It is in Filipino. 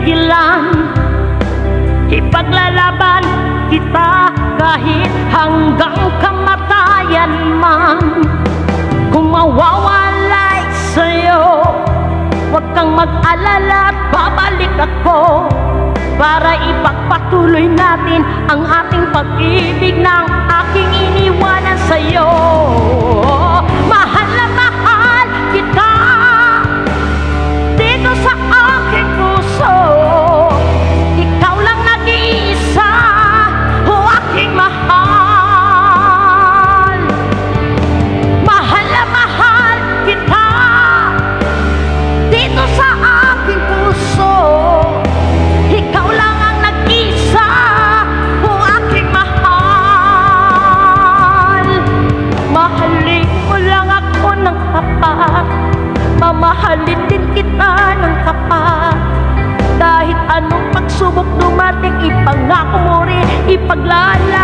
pigilan. Ipaglalaban kita kahit hanggang kamatayan man. Kung mawawalay sa'yo, huwag kang mag-alala, babalik ako para ipagpatuloy natin ang ating pag-ibig ng aking iniwanan sa'yo. Mahal na mahal kita dito sa aking puso. Ikaw lang nag-iisa, o aking mahal. Mahal na mahal kita dito sa aking puso. Ikaw lang ang nag-isa, o aking mahal. Mahalin mo lang ako ng tapat, mamahalin din kita ng tapat. Kahit anong pagsubok dumating, ipangako mo rin, ipaglalaanan